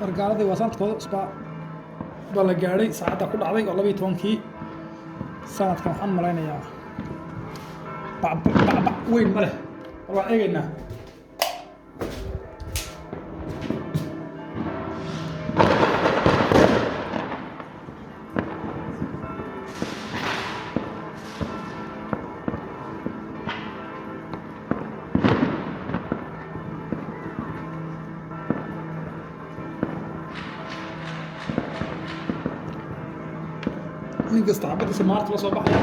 wargaaladii waa sanadkooda cusbaa baa la gaadhay saacadda ku dhacday oo 12kii sanadkan waxaan malaynayaa bac weyn ma leh waan eegaynaa nin kasta xabadiisa maarta la soo baxaya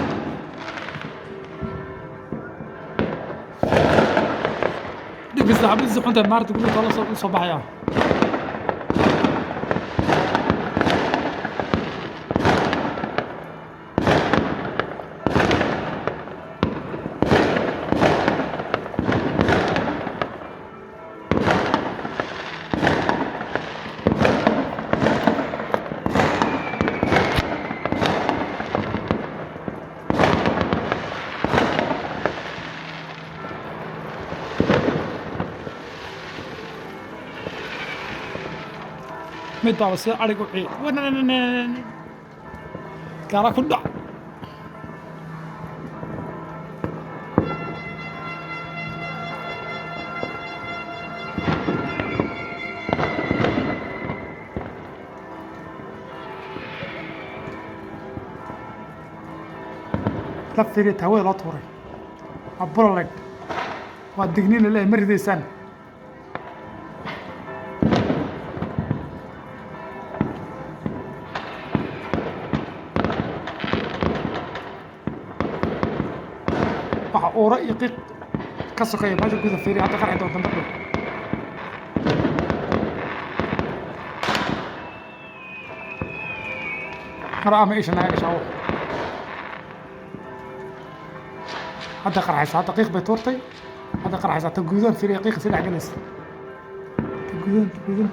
nin kasta xabadiisa xunta maarta guriga la soo baxaya mid baa sida arigu ciid kala ku dhac la fiiri tawada la tuuray abulaleg waa digniin ilaahay marideysaan ورا يقيق كسقي باجي كذا فيري حتى قرحة وطن بقول قرأ ما إيش أنا إيش أروح حتى قرحة حتى قيق بتورتي حتى قرحة حتى جودون فيري يقيق سيد عجلس جودون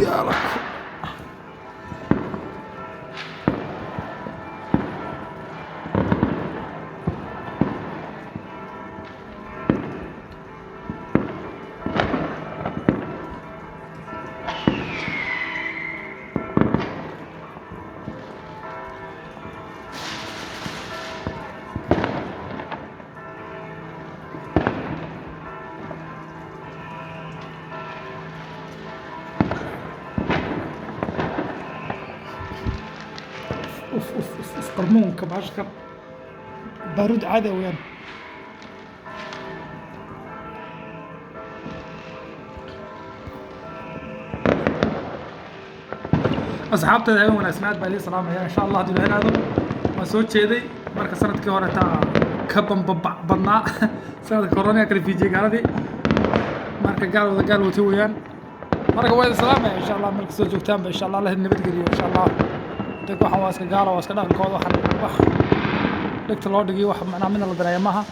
يا رب اوف قرمون كباشكر بارود عادي وين اصحابتي هاي وانا سمعت بالي سلام ان شاء الله دي هنا هذا ما سو jeeday marka sanadkii hore taa ka badnaa sanadka corona kale fiiji gaaladii marka gaal wati weeyaan marka way salaam in sha Allah marka soo joogtaan in sha Allah la nabad geliyo in sha Allah dadku waxaan waa iska gaalo waa iska dhaqankooda wax dhigta loo dhigiyo wax macnaamina la dareemaha